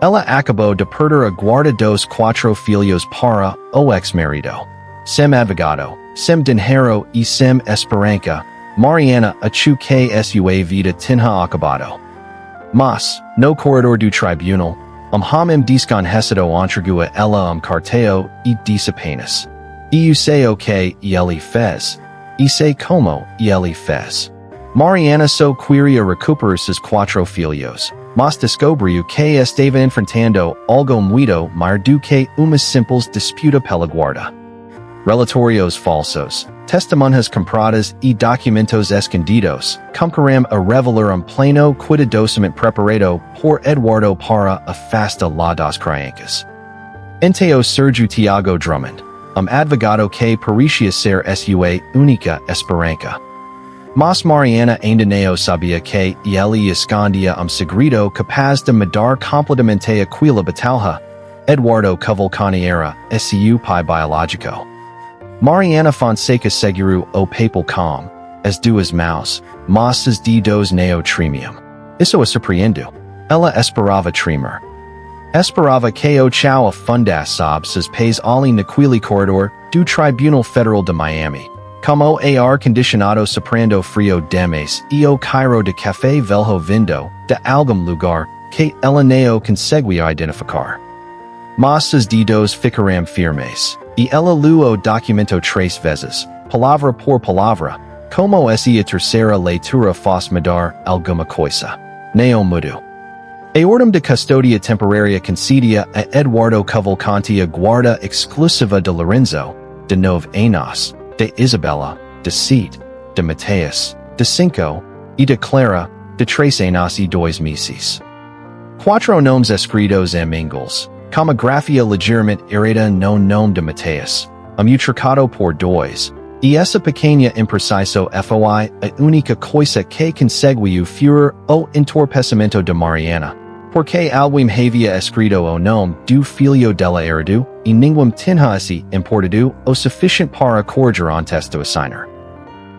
Ella acabo de perder a guarda dos cuatro filhos para o ex-marido. Sem advogado, sem dinheiro e sem esperança, Mariana acho que sua vida tinha acabado. Mas, no corredor do tribunal, homem desconhecido entregou a ela cartão e disse apenas: eu sei o que ele fez, e sei como ele fez. Mariana só queria recuperar seus quatro filhos, mas descobriu que estava enfrentando algo muito maior do que uma simples disputa pela guarda. Relatórios falsos, testemunhas compradas e documentos escondidos começaram a revelar plano cuidadosamente preparado por Eduardo para afastar das crianças. Então surgiu Thiago Drummond, advogado que parecia ser sua única esperança. Mas Mariana ainda não sabia que ele escondia segredo capaz de mudar completamente aquela batalha. Eduardo Cavalcanti era seu pai biológico. Mariana Fonseca segurou o papel com as duas mãos, mas os dedos não tremiam. Isso a surpreendeu. Ela esperava tremer. Esperava que o chão afundasse sob seus pés ali naquele corredor do Tribunal Federal de Miami. Como ar-condicionado soprando frio demais e o cairo de café velho vindo de algum lugar que ela não conseguia identificar. Mas seus dedos ficaram firmes, e ela leu o documento 3 vezes, palavra por palavra, como se a terceira leitura fosse mudar alguma coisa. Não mudou. A ordem de custódia temporária concedia a Eduardo Cavalcanti a guarda exclusiva de Lorenzo, de 9 anos, de Isabella, de 7, de Mateus, de 5, e de Clara, de 3 anos e 2 meses. Quatro nomes escritos em inglês, como grafia ligeiramente errada no nome de Mateus, trocado por 2, e essa pequena impreciso foi a única coisa que conseguiu furar o entorpecimento de Mariana, porque alguém havia escrito o nome do filho dela errado, e ninguém tinha se importado o suficiente para corrigir antes de assinar.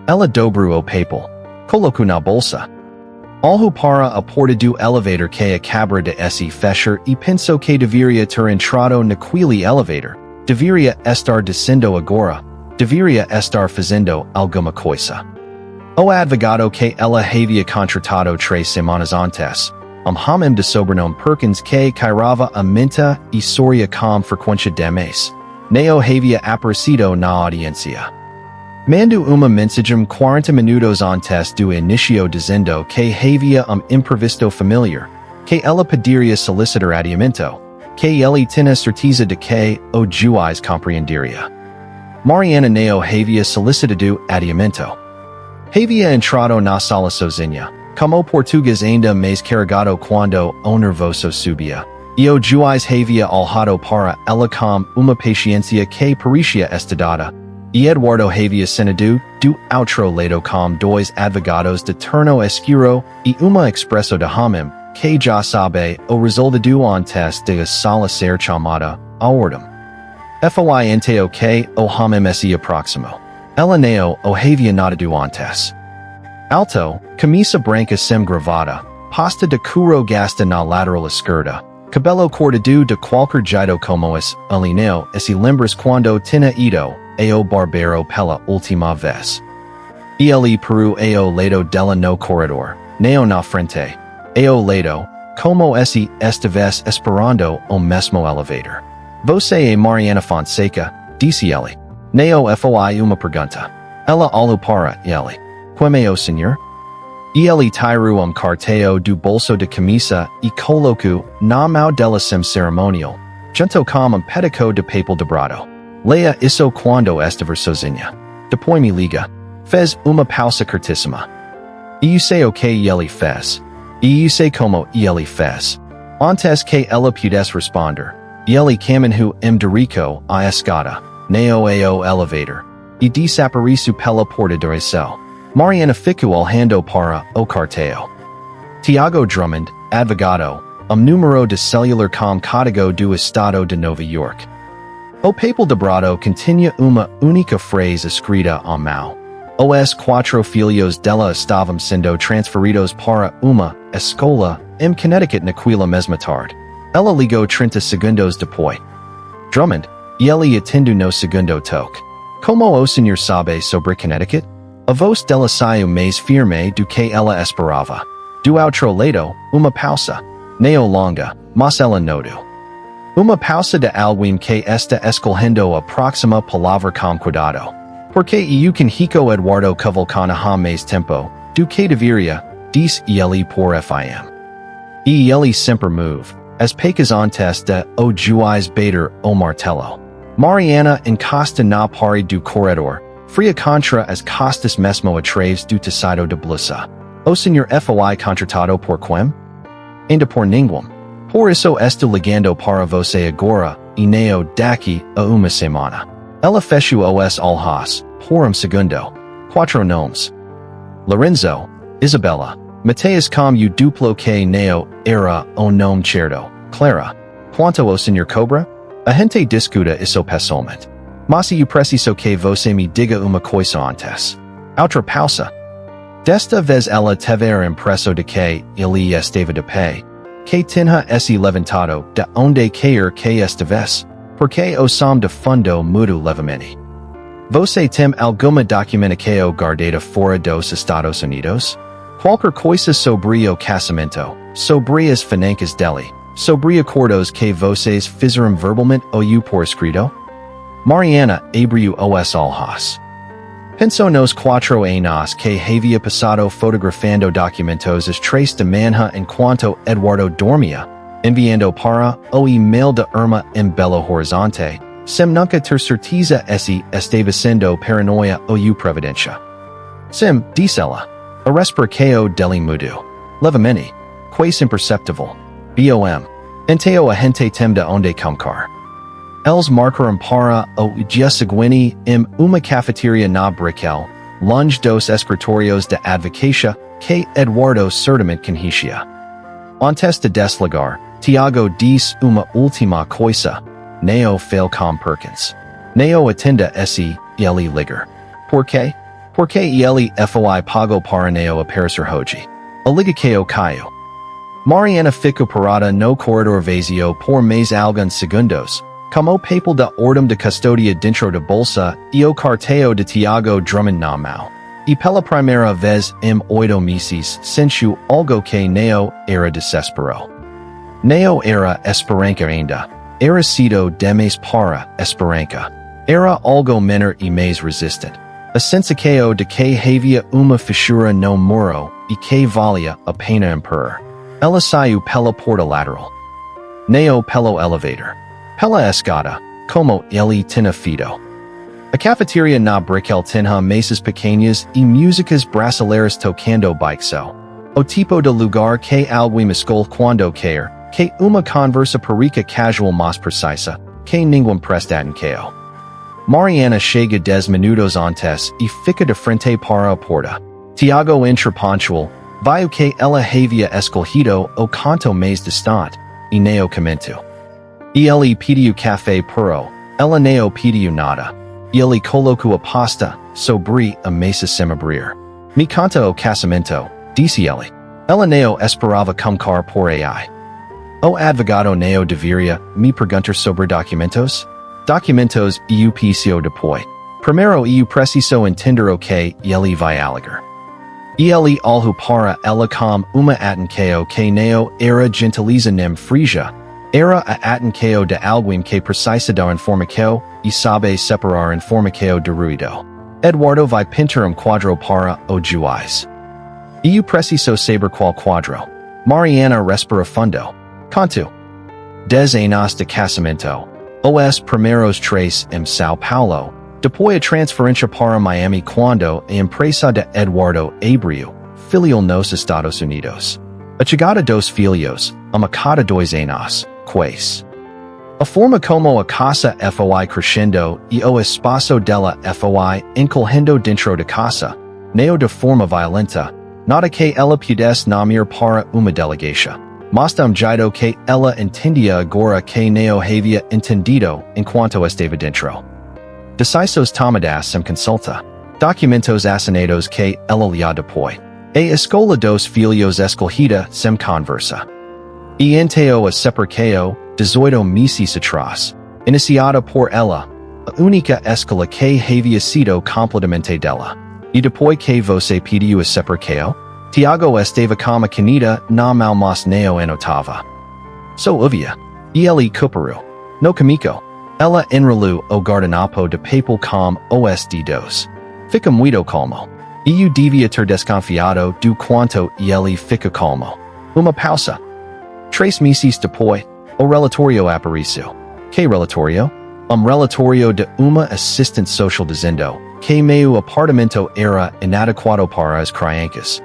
Ela dobrou o papel, colocou na bolsa. Olhou para a porta do elevador que acabara de se fechar e pensou que deveria ter entrado naquele elevador, deveria estar descendo agora, deveria estar fazendo alguma coisa. O advogado que ela havia contratado 3 semanas antes, homem de sobrenome Perkins que cairava a minta e sorria com frequência demais, não havia aparecido na audiência. Mandou uma mensagem 40 minutos antes do início dizendo que havia imprevisto familiar, que ela poderia solicitar adiamento, que ele tinha certeza de que o juiz compreenderia. Mariana não havia solicitado adiamento. Havia entrado na sala sozinha, como português ainda mais carregado quando o nervoso subia, e o juiz havia olhado para ela com uma paciência que parecia estudada, e Eduardo havia cenado do outro lado com 2 advogados de terno escuro e uma expresso de homem que já sabe o resultado antes de a sala ser chamada à ordem. Foi então que o homem se aproximou. Ela não o havia notado antes. Alto, camisa branca sem gravata, pasta de couro gasta na lateral esquerda, cabelo cortado de qualquer jeito como ali não se lembras quando tinha ido ao barbeiro pela última vez. Ele peru ao lado dela no corredor, não na frente, ao lado, como se estivesse esperando o mesmo elevador. Você é Mariana Fonseca, disse ele. Não foi uma pergunta. Ela olhou para ele. Quem é o senhor? Ele tirou cartão do bolso de camisa e colocou na mão dela sem cerimonial, junto com pedaço de papel dobrado. Leia isso quando estiver sozinha. Depois me liga. Fez uma pausa curtíssima. Eu sei o que ele fez. E eu sei como ele fez. Antes que ela pudesse responder, ele caminhou direito à escada, não ao elevador, e desapareceu pela porta do céu. Mariana ficou olhando para o cartão. Thiago Drummond, advogado, número de celular com código do estado de Nova York. O papel dobrado continha uma única frase escrita à mão. Os 4 filhos dela estavam sendo transferidos para uma escola em Connecticut naquela mesma tarde. Ela ligo 30 segundos depois. Drummond, ele atendo no segundo toque. Como o senhor sabe sobre Connecticut? A voz dela saiu mais firme do que ela esperava. Do outro lado, uma pausa. Neo longa, mas ela notou. Uma pausa de alguém que está escolhendo a próxima palavra com cuidado. Porque eu can rico Eduardo Cavalcanti ha mais tempo, do que deveria, diz ele por fim. E ele sempre move, as pecas antes de o juiz bater o martelo. Mariana encosta na parede do corredor, fria contra as costas mesmo atrás do tecido de blusa. O senhor foi contratado por quem? Ainda por nenhum. Por isso estou ligando para você agora, e neo daqui a uma semana. Ela fechou os olhos, por segundo. Quatro nomes. Lorenzo, Isabella, Mateus como o duplo que neo era o nome certo. Clara. Quanto o senhor cobra? A gente discuta isso pessoalmente. Mas eu preciso que você me diga uma coisa antes. Outra pausa. Desta vez ela teve impresso de que ele estava de pé, que tinha esse levantado de onde quer que estivesse, porque o som de fundo mudou levemente. Você tem alguma documentação guardada fora dos Estados Unidos? Qualquer coisa sobre o casamento, sobre as finanças dele, sobre acordos que vocês fizeram verbalmente ou por escrito? Mariana abriu os olhos. Pensou nos 4 anos que havia passado fotografando documentos as 3 da manhã enquanto Eduardo dormia, enviando para o e-mail de Irma em Belo Horizonte, sem nunca ter certeza se estava sendo paranoia ou previdência. Sim, disse ela. A respiração dele mudou. Levemente. Quase imperceptível. Bom. Então a gente tem de onde começar. Eles marcaram para o dia seguinte em uma cafeteria na Brickell, longe dos escritórios de advocacia que Eduardo certamente conhecia. Antes de desligar, Thiago disse uma última coisa. Neo fale com Perkins. Neo atenda esse, ele ligar. Por quê? Porque ele foi pago para Neo aparecer hoje. A liga que o caiu. Mariana ficou parada no corredor vazio por mais alguns segundos, como papel de ordem de custodia dentro da bolsa e o cartão de Thiago Drummond na mão. E pela primeira vez em 8 meses sentiu algo que Neo era desesperado. Neo era esperança ainda. Era sido demais para esperança. Era algo menor e mais resistente. A sensação de que havia uma fissura no muro e que valia a pena impor. Ela saiu pela porta lateral. Neo pelo elevador. Pela escada, como ele tinha feito. A cafeteria na Brickell tinha mesas pequenas e músicas brasileiras tocando baixo. O tipo de lugar que alguém escolhe quando quer, que uma conversa perica casual mas precisa, que ninguém presta atenção. Mariana chega 10 minutos antes e fica de frente para a porta. Thiago entra pontual, viu que ela havia escolhido o canto mais distante, e Neo comentou. E ele pediu café puro, ela não pediu nada. E ele colocou a pasta sobre a mesa sem abrir. Me conta o casamento, disse ele. Ela não esperava começar por aí. O advogado não deveria me perguntar sobre documentos? Documentos eu preciso depois. Primeiro eu preciso entender o que ele vai alegar. E ele olhou para ela com uma atenção que não era gentileza nem frigia. Era a atenção de alguém que precisa da informação e sabe separar informação de ruído. Eduardo vai pintar quadro para o juiz. Eu preciso saber qual quadro. Mariana respira fundo. Conto. 10 anos de casamento. Os primeiros 3 em São Paulo. Depois a transferência para Miami quando a empresa de Eduardo abriu filial nos Estados Unidos. A chegada dos filhos, a cada 2 anos, quase. A forma como a casa foi crescendo e o espaço dela foi encolhendo dentro de casa, não de forma violenta, nada que ela pudesse nomear para uma delegacia. Mas de jeito que ela entendia agora que não havia entendido enquanto estava dentro. Decisões tomadas sem consulta. Documentos assinados que ela lia depois. A escola dos filhos escolhida sem conversa. Enteo a separqueo, dezoito meses atrás, iniciada por ela, a única escola que havia sido completamente dela. E depois que você pediu a separqueo, Thiago estava como canida na mão mas não anotava. So uvia. E ele cuparu. No comico. Ela enrolou o guardanapo de papel com os dedos. Fica muito calmo. Eu devia ter desconfiado do quanto ele fica calmo. Uma pausa. 3 meses depois, o relatório apareceu. Que relatório? Relatório de uma assistente social dizendo que meu apartamento era inadequado para as crianças.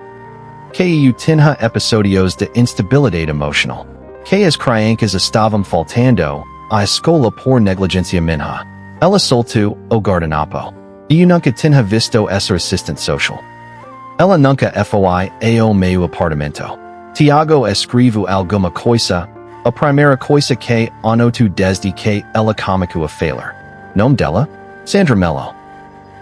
Que eu tinha episódios de instabilidade emocional. Que as crianças estavam faltando à escola por negligência minha. Ela soltou o guardanapo. Eu nunca tinha visto essa assistente social. Ela nunca foi ao meu apartamento. Thiago escreveu alguma coisa. A primeira coisa que anotou desde que ela começou a falar. Nome dela? Sandra Mello.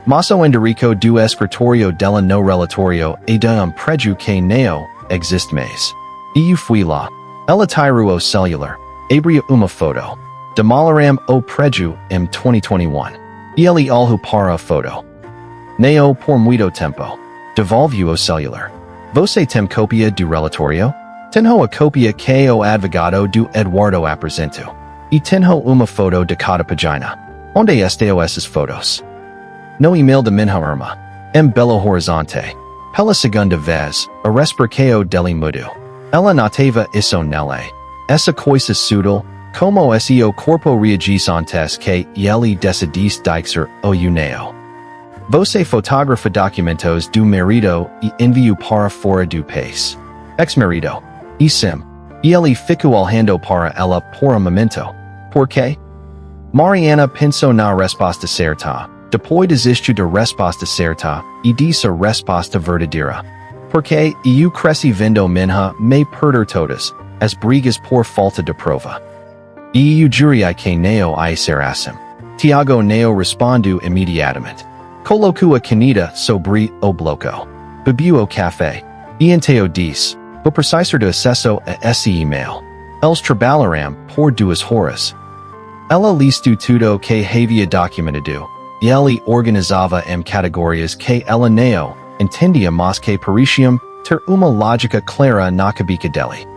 Mas o endereço do escritório dela no relatório é de prédio que não existe mais. Eu fui lá. Ela tirou o celular. Abriu uma foto. Demolaram o prédio em 2021. E ele olhou para a foto. Não por muito tempo. Devolveu o celular. Você tem cópia do relatório? Tenho a cópia que o advogado do Eduardo apresentou. E tenho uma foto de cada página. Onde estão essas fotos? No email de minha irmã. Belo Horizonte. Pela segunda vez, a resperqueo dele mudou. Ela notava isso nele. Essa coisa sutil, como o corpo reagis antes que ele decidisse deixar o uneo. Você fotografa documentos do marido e enviou para fora do país. Ex-marido. E sim. E ele ficou olhando para ela por momento. Por quê? Mariana pensou na resposta certa. Depois desistiu da resposta certa e disse a resposta verdadeira. Porque eu cresci vendo minha me perder todas as brigas por falta de prova. E eu diria que não ia ser assim. Thiago não respondeu imediatamente. Colocou a caneta sobre o bloco. Bebeu o café. E então disse, vou precisar de acesso a esse e-mail. Eles trabalharão por 2 horas. Ela listou tudo que havia documentado. E ele organizava em categorias que ela não entendia mas que pareciam ter uma lógica clara na cabeça dele.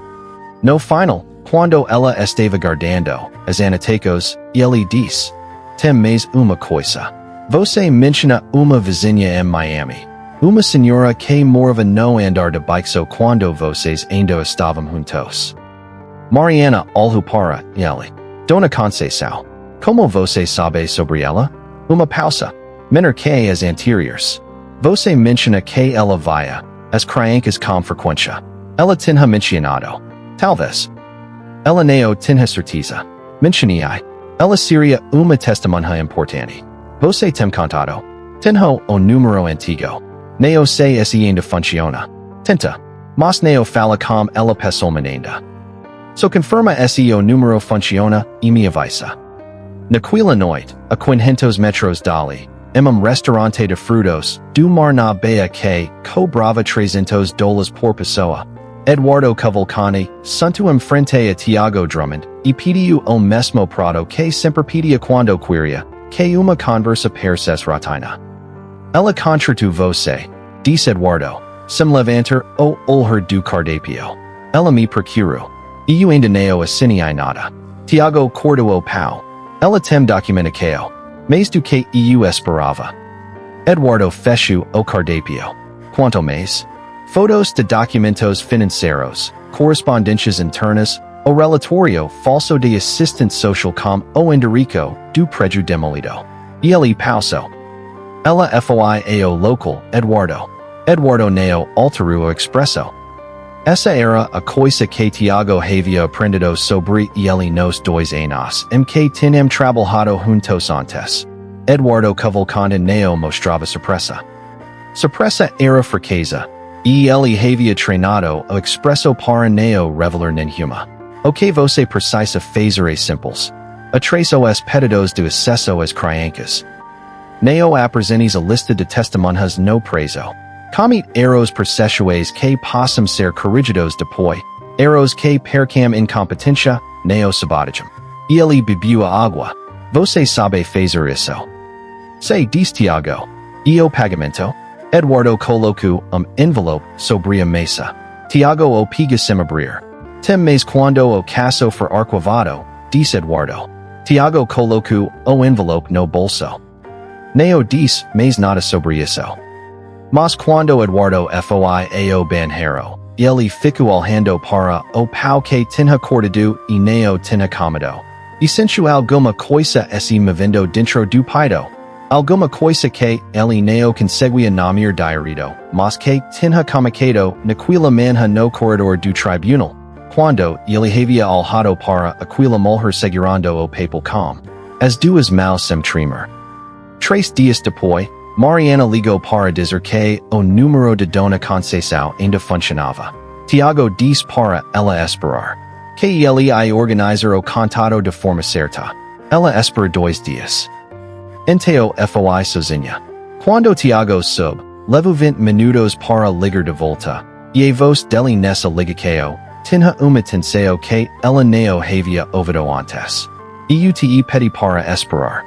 No final, quando ela estava guardando as anotacos, ele disse, tem mais uma coisa. Você menciona uma vizinha em Miami. Uma senhora que morava no andar de baixo quando vocês ainda estavam juntos. Mariana olhou para ele. Dona Conceição. Como você sabe sobre ela? Uma pausa. Menor que as anteriores. Você menciona que ela via as crianças com frequência. Ela tinha mencionado. Talvez. Ela não tinha certeza. Mencionei. Ela seria uma testemunha importante. Você tem contado. Tenho o número antigo. Não sei se ainda funciona. Tenta. Mas não fala com ela pessoalmente. So confirma se o número funciona e me avisa. Naquela noite, a 500 metros dali, restaurante de frutos, do mar na Baía que cobrava $300 por pessoa. Eduardo Cavalcanti, santo frente a Thiago Drummond, e pediu o mesmo prato que sempre pedia quando queria, que uma conversa perses rotina. Ela contratou você, disse Eduardo, sem levantar o olhar do cardápio. Ela me procurou. Eu ainda não assinei nada. Thiago cortou o pau. Ela tem documentação. Mais do que eu esperava. Eduardo fechou o cardápio. Quanto mais? Fotos de documentos financeiros, correspondências internas, o relatório falso de assistente social com o endereço do prédio demolido. E ele pausou. Ela foi ao local, Eduardo. Eduardo não alterou o expresso. Essa era a coisa que Thiago havia aprendido sobre ele nos 2 anos em que tinham trabalhado juntos antes. Eduardo Cavalcanti não mostrava surpresa. Surpresa era fraqueza, e ele havia treinado o expresso para não revelar nenhuma. O que você precisa fazer é simples. Atrás os pedidos de acesso às crianças. Não apresentes a lista de testemunhas no preso. Commit erros processuais que possam ser corrigidos depois. Eros que percam incompetencia, neo sabotajum. Ele bebeu a água. Você sabe fazer isso. Sei diz Thiago. E o pagamento? Eduardo colocou envelope sobre a mesa. Thiago o pega sem abrir. Tem mais quando o caso for arquivado, diz Eduardo. Thiago colocou o envelope no bolso. Neo diz mais nada sobre isso. Mas quando Eduardo foi ao banheiro, ele ficou olhando para o pau que tinha cortado e neo tinha comido. E sentiu alguma coisa se movendo dentro do peito. Alguma coisa que ele não conseguia nomear direito, mas que tinha comunicado naquela manhã no corredor do tribunal, quando ele havia olhado para aquela mulher segurando o papel com as duas mãos sem tremer. 3 dias depois, Mariana ligou para dizer que o número de Dona Conceição ainda funcionava. Thiago disse para ela esperar, que ele ia organizar o contato de forma certa. Ela espera 2 dias. Então foi sozinha. Quando Thiago soube, levou 20 minutos para ligar de volta, e a voz dele nessa ligação tinha uma tensão que ela não havia ouvido antes. Eu te pedi para esperar.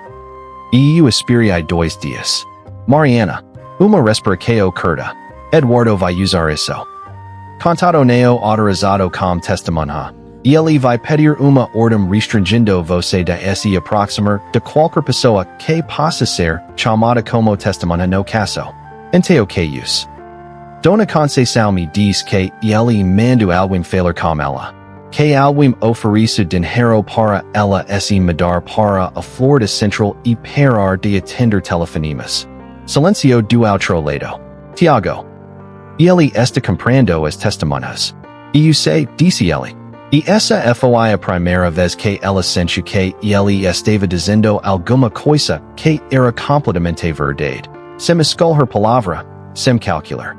Eu esperei 2 dias. Mariana, uma respiração curta. Eduardo vai usar isso. Contato não autorizado como testemunha. Ele vai pedir uma ordem restringindo você de se aproximar de qualquer pessoa que possa ser chamada como testemunha no caso. Então que isso? Dona Conceição me diz que ele mandou alguém falar com ela. Que alguém oferece dinheiro para ela se mudar para a Florida Central e parar de atender telefonemas. Silencio do outro lado. Thiago. Ele está comprando as testemunhas. Eu sei, disse ele. E essa foi a primeira vez que ela sentiu que ele estava dizendo alguma coisa que era completamente verdade. Sem escolher palavra, sem calcular.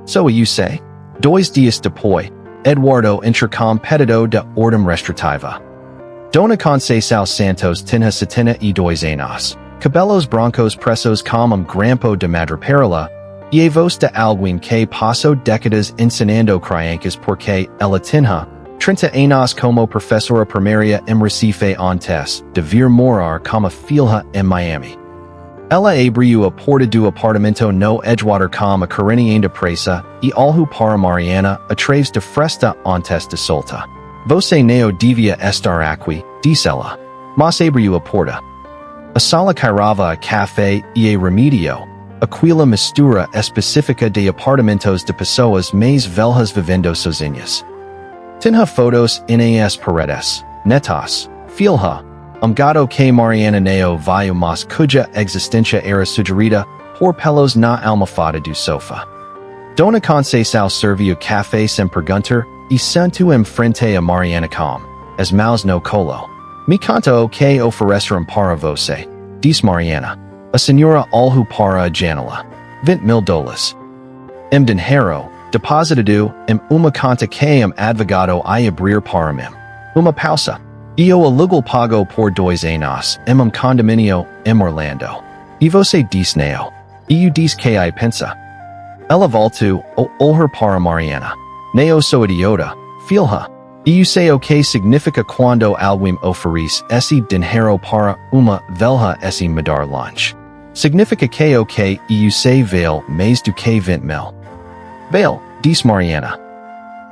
So eu sei. 2 dias depois, Eduardo intercom pedido de ordem restritiva. Dona Conceição Santos tinha 72 anos. Cabelos brancos presos como grampo de madreperla, e a voz de alguém que passou décadas ensinando crianças porque ela tinha 30 anos como professora primária em Recife antes de vir morar como filha em Miami. Ela abriu a porta do apartamento no Edgewater com a carinha de pressa e olhou para Mariana atrás de fresta antes de solta. Você não devia estar aqui, disse ela. Mas abriu a porta. A sala cairava a café e a remédio, aquela mistura específica de apartamentos de pessoas mais velhas vivendo sozinhas. Tinha fotos nas paredes, netas, filha, gado que Mariana não viu mas cuja existência era sugerida por pelos na almofada do sofá. Dona Conceição serviu café sem perguntar e sentou em frente a Mariana com as mãos no colo. Me conta o que ofereceram para você, disse Mariana. A senhora olhou para a janela. $20,000. Dinheiro, depositado em uma conta que advogado ia abrir para mim. Uma pausa. Eu aluguel pago por 2 anos em condomínio em Orlando. E você disse não. Eu disse que pensa. Ela voltou a olhar para Mariana. Não sou idiota, filha. Eu sei o que significa quando alguém oferece esse dinheiro para uma velha se mudar longe. Significa que o que eu sei vale mais do que 20,000. Vale, disse Mariana.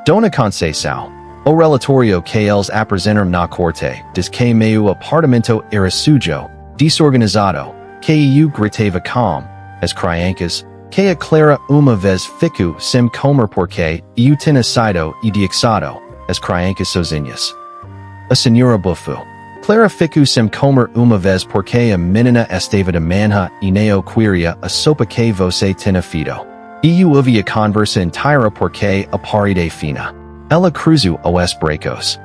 Dona Conceição, o relatório que eles apresentaram na corte diz que meu apartamento era sujo, desorganizado, que eu gritava com as crianças, que a Clara uma vez ficou sem comer porque eu tinha saído e deixado as crianças sozinhas. A senhora bufou. Clara ficou sem comer uma vez porque a menina estava de manhã e não queria a sopa que você tinha feito. Eu ouvi a conversa inteira porque a parede fina. Ela cruzou os brecos.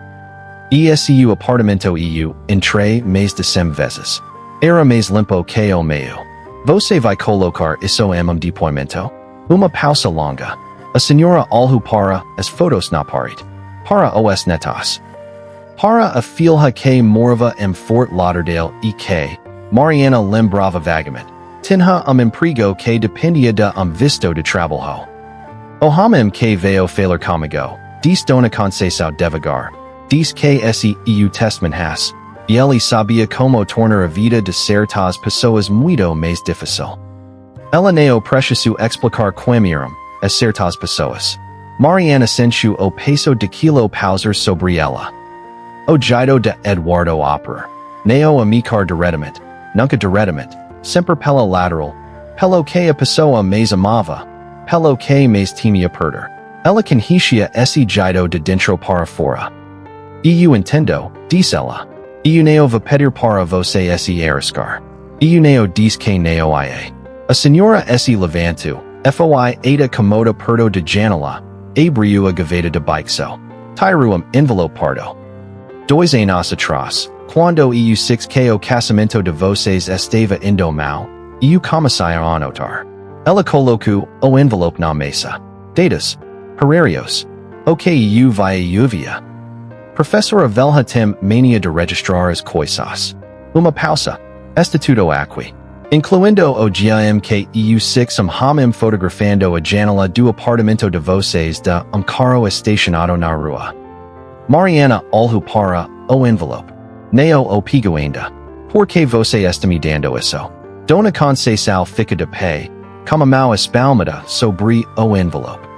E o apartamento eu entrei mais de 100 vezes. Era mais limpo que o meu. Você vai colocar isso em depoimento? Uma pausa longa. A senhora olhou para as fotos na parede. Para os netos. Para a filha que morava em Fort Lauderdale e que, Mariana lembrava vagamente, tinha emprego que dependia de visto de trabalho. O homem que veio falar comigo, Dis dona conceição devagar. Dis que esse eu testament has. Ele sabia como tornar a vida de certas pessoas muito mais difícil. Ela não precisa explicar quemiram a certas pessoas. Mariana sentiu o peso de quilo pauser sobre ela. O jeito de Eduardo opera. Neo amicar diretamente, nunca diretamente, sempre pela lateral, pelo que a pessoa mais amava, pelo que mais temia perder. Ela conhecia esse jeito de dentro para fora. Eu entendo, diz ela. Eu não vou pedir para você esse arriscar. Eu não diz que não é. A senhora esse levanto, foi ada comoda perto de janela, abriu a gaveta de baixo. Tirou envelope pardo. 2 anos atrás, quando eu sei que o casamento de vocês estava indo mal, eu comecei a anotar. Ela colocou o envelope na mesa. Datas. Horários. O que eu vai via. Professora velha tem mania de registrar as coisas. Uma pausa. Está tudo aqui. Incluindo o dia em que eu sei homem fotografando a janela do apartamento de vocês de carro estacionado na rua. Mariana olhou para o envelope. Neo o pigo ainda. Por que você está me dando isso? Dona Conceição fica de pé, como mal espalmada sobre o envelope.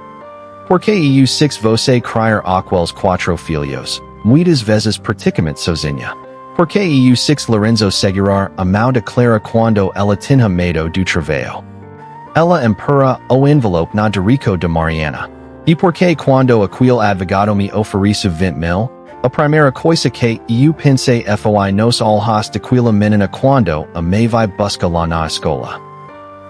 Por que eu sei você criar aqueles quatro filhos, muitas vezes praticamente sozinha? Por que eu sei Lorenzo segurar a mal declara quando ela tinha medo do trabalho? Ela empurra o envelope na direita de Mariana. E por que quando aquele advogado me oferece 20 mil? A primeira coisa que eu pensei foi nos olhos daquela menina quando a me vai buscar lá na escola.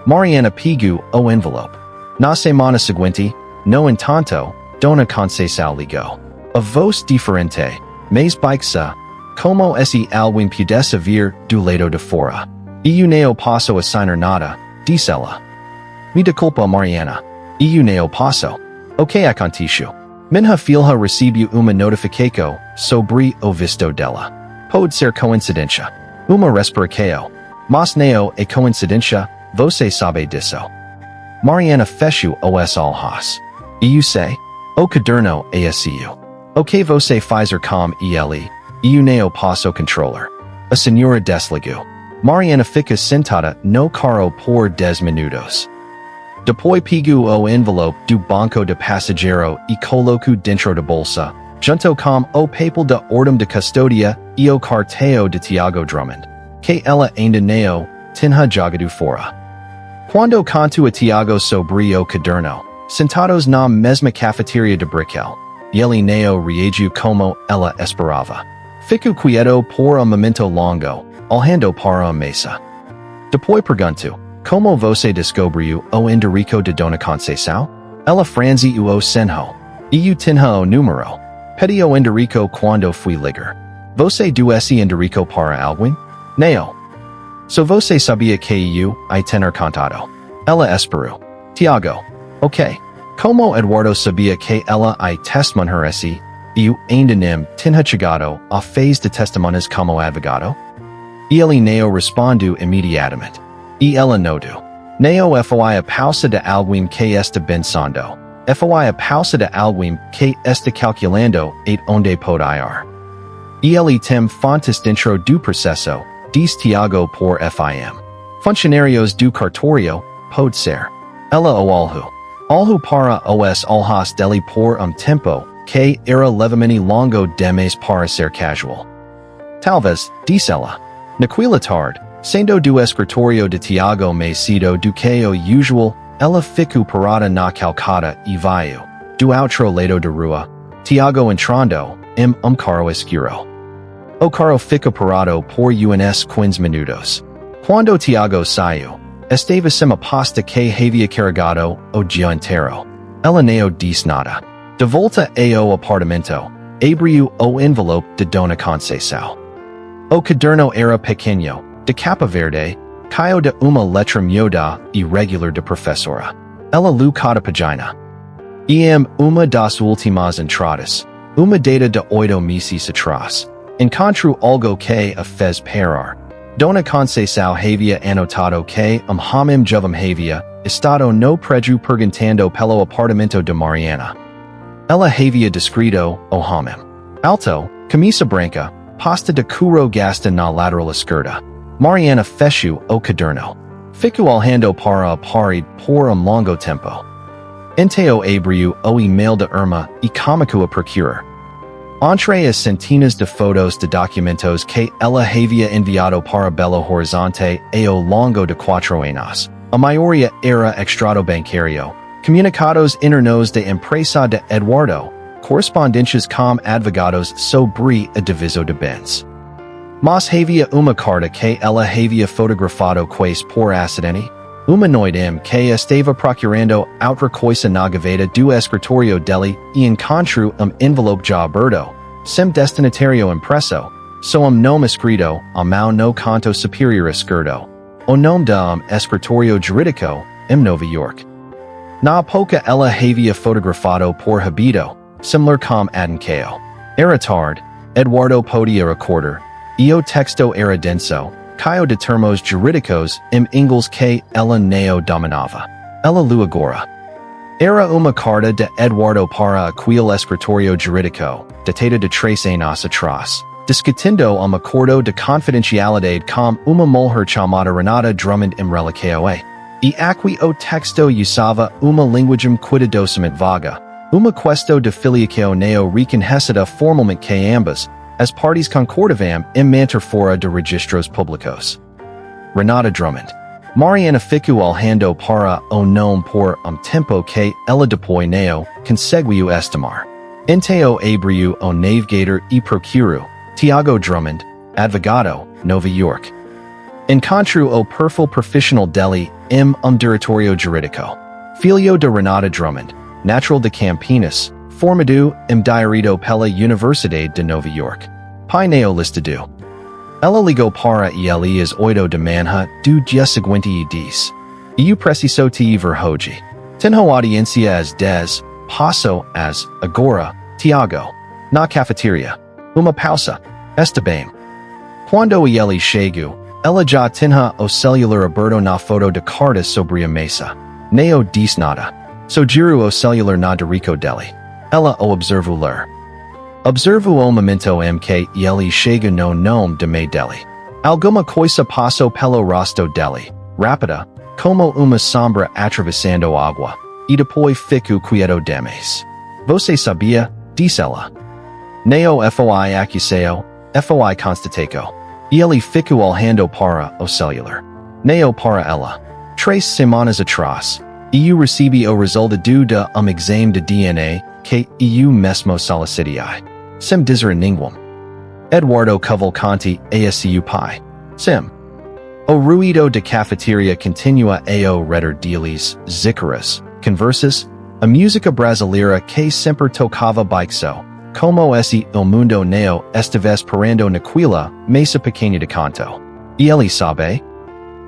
Mariana pegou o envelope. Na semana seguinte, no entanto, Dona Conceição ligou. A voz diferente, mas baixa, como esse alguém pudesse vir do lado de fora. Eu não posso assinar nada, disse ela. Me desculpa, Mariana. Eu não posso. O que aconteceu? Minha filha recebeu uma notificação sobre o visto dela. Pode ser coincidência. Uma respiração. Mas não é coincidência, você sabe disso. Mariana fechou os olhos. Eu sei. O caderno é seu. O que você fazer com ele? Eu não posso controlar. A senhora desligou. Mariana fica sentada no carro por 10 minutos. Depois pegou o envelope do banco de passageiro e colocou dentro da bolsa, junto com o papel de ordem de custódia e o cartão de Thiago Drummond, que ela ainda não tinha jogado fora. Quando contou a Thiago sobre o caderno, sentados na mesma cafeteria de Brickell, ele não reagiu como ela esperava. Ficou quieto por momento longo, olhando para a mesa. Depois perguntou: como você descobriu o endereço de Dona Conceição? Ela franziu o senho. Eu tinha o número. Pedi o endereço quando fui ligar. Você deu esse endereço para alguém? Não. So você sabia que eu tinha contado? Ela esperou. Thiago. Ok. Como Eduardo sabia que ela testemunhar esse, eu ainda não tinha chegado a fez de testemunhas como advogado? Ele não respondeu imediatamente. E ela notou. Não foi a pausa de alguém que está pensando. Foi a pausa de alguém que está calculando et onde pode ir. E ele tem fontes dentro do processo, diz Thiago por FIM. Funcionários do cartório, pode ser. Ela o olhou. Olhou para os olhos dele por tempo que era levemente longo demais para ser casual. Talvez, disse ela. Naquela tarde, sendo do escritório de Thiago mais cedo do que o usual, ela ficou parada na calçada e viu, do outro lado da rua, Thiago entrando, carro escuro. O carro ficou parado por uns 15 minutos. Quando Thiago saiu, estava sem a pasta que havia carregado o dia inteiro. Ela não disse nada. De volta ao apartamento, abriu o envelope de Dona Conceição. O caderno era pequeno, de capa verde, caiu de uma letra miúda e regular de professora. Ela leu cada página. Uma das últimas entradas, uma data de 8 meses atrás. Encontrou algo que a fez parar. Dona Conceição havia anotado que homem jovem havia estado no prédio perguntando pelo apartamento de Mariana. Ella havia descrito, o homem. Alto, camisa branca, pasta de curo gasta na lateral esquerda. Mariana fechou o caderno. Ficou alhando para a pared por longo tempo. Enteo abriu o e-mail de Irma e começou a procurar. Entre as centenas de fotos de documentos que ela havia enviado para Belo Horizonte ao longo de 4 anos, a maioria era extrato bancário, comunicados internos de empresa de Eduardo, correspondências com advogados sobre a divisão de bens. Mas havia uma carta que ela havia fotografado quase por acidente, uma noite que estava procurando outra coisa na gaveta do escritório dele e encontrou envelope já aberto, sem destinatário impresso, so nome escrito à mão no canto superior esquerdo, o nome da escritório jurídico, Nova York. Na época ela havia fotografado por habito, similar com Adenkeo. Era tarde, Eduardo podia recordar, e o texto era denso, caio de termos jurídicos inglês que ela não dominava. Ela leu agora. Era uma carta de Eduardo para aquele escritório jurídico, datada de 3 anos atrás, discutindo acordo de confidencialidade com uma mulher chamada Renata Drummond relação e aqui o texto usava uma linguagem cuidadosamente vaga, uma questão de filiação não reconhecida formalmente que ambas, as partes concordavam em manter fora de registros públicos. Renata Drummond. Mariana ficou alhando para o nome por tempo que ela depois não conseguiu estimar. Enteo abriu o navigator e procurou Thiago Drummond, advogado, Nova York. Encontrou o perfil profissional dele diretório jurídico. Filho de Renata Drummond, natural de Campinas, formado direito pela Universidade de Nova York. Pai neolistado. Ela ligou para ele às 8 da manhã do dia seguinte e disse: "Eu preciso te ver hoje. Tenho audiência às 10, passo às agora, Thiago. Na cafeteria. Uma pausa. Está bem." Quando ele chegou, ela já tinha o celular aberto na foto de carta sobre a mesa. Não disse nada. Sugiro o celular na dirico dele. Ela o observou ler. Observo o momento que ele chega no nome de mãe dele. Alguma coisa passou pelo rosto dele, rápida, como uma sombra atravessando água, e depois ficou quieto demais. Você sabia? Disse ela. Não foi acusado, foi constatado. Ele ficou olhando para o celular. Não para ela. 3 semanas atrás, eu recebi o resultado de exame de DNA que eu mesmo solicitei. Sem dizer nenhuma. Eduardo Cavalcanti ASU Pai. Sim. O ruído de cafeteria continua ao redor deles, zícaras, conversas, a música brasileira que sempre tocava baixo, como se o mundo não estivesse parando naquela mesa pequena de canto. E ele sabe?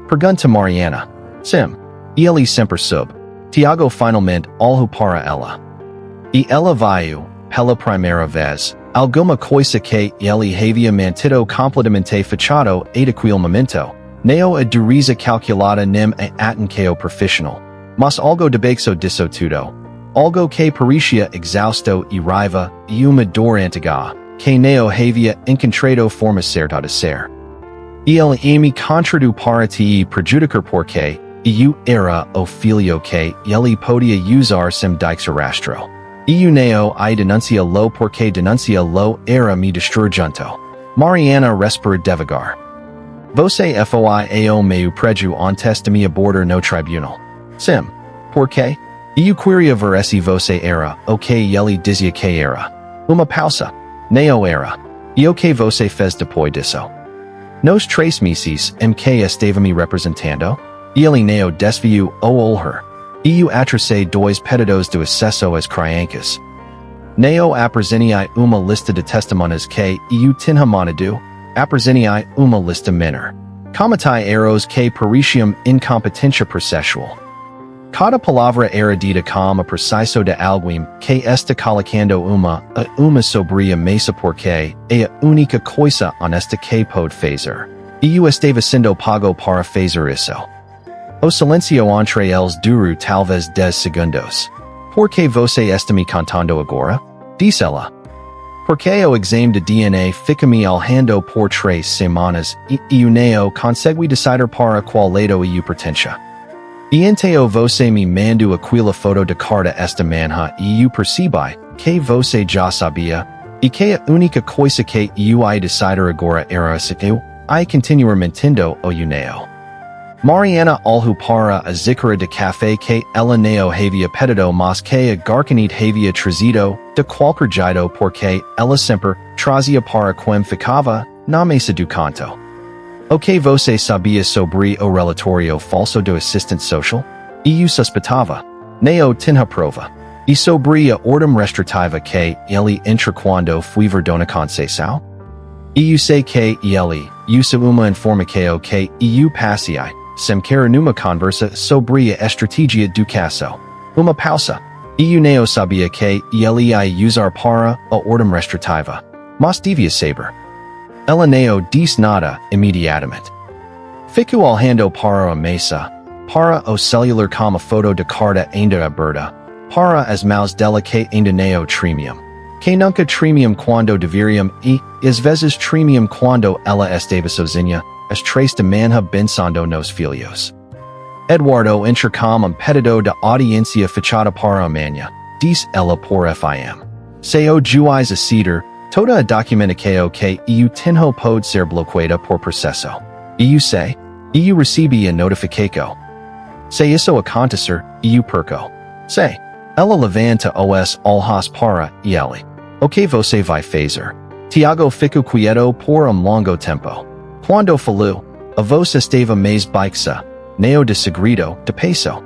Pergunta Mariana. Sim. Ele sempre soube. Thiago finalmente olhou para ela. E ela viu, pela primeira vez, alguma coisa que ele havia mantido completamente fechado daquele momento, não a dureza calculada nem a atenção profissional, mas algo debaixo disso tudo, algo que parecia exausto e raiva e uma dor antiga, que não havia encontrado forma certa de ser. Ele me contrariu para te prejudicar porque eu era o filho que ele podia usar sem deixarastro. Eu não denuncia lo porque denuncia lo era me destruir junto. Mariana respira devagar. Você foi ao meu preju antes de me aborder no tribunal. Sim. Por quê? Eu queria ver se você era o que ele dizia que era. Uma pausa. Não era. E o que você fez depois disso? Nos 3 meses que estava me representando, ele não desviou o olhar. Eu atrasei 2 pedidos de acesso às crianças. Não apresentei uma lista de testemunhas que eu tinha mandado, apresentei uma lista menor. Cometei erros que pareciam incompetência processual. Cada palavra era dita com a preciso de alguém que está colocando uma sobre a mesa porque é a única coisa honesta que pode fazer. Eu estava sendo pago para fazer isso. O silêncio entre eles durou talvez 10 segundos. Por que você está me contando agora? Diz ela. Porque o exame de DNA fica-me alhando por 3 semanas e não consegue decidir para qual lado eu pertença. E então você me mandou aquela foto de carta esta manhã e eu percebi que você já sabia e que a única coisa que eu ia decidir agora era se eu ia continuar mentindo ou não. Mariana olhou para a xícara de café que ela não havia pedido mas que a garçonete havia trazido de qualquer jeito porque ela sempre trazia para quem ficava na mesa do canto. O que você sabia sobre o relatório falso do assistente social? Eu suspeitava. Não tinha prova. E sobre a ordem restritiva que ele entra quando fuiver dona conceição? Eu sei que ele usa uma informação que eu passei sem querer numa conversa sobre a estratégia do caso. Uma pausa. Eu não sabia que ele ia usar para a ordem restritiva. Mas devia saber. Ela não disse nada imediatamente. Ficou olhando para a mesa, para o celular com a foto de carta ainda aberta, para as mãos dela que ainda não tremiam. Que nunca tremiam quando deveriam e, às vezes tremiam quando ela estava sozinha, as 3 da manhã pensando nos filhos. Eduardo entra com pedido de audiência fechada para amanhã, disse ela por FIM. Se o juiz decidir, toda a documentação que eu tenho pode ser bloqueada por processo. Eu sei, eu recebi a notificação. Se isso acontecer, eu perco. Se ela levanta os olhos para ele. O que você vai fazer? Thiago ficou quieto por longo tempo. Quando falou, a voz estava mais baixa, não de segredo, de peso.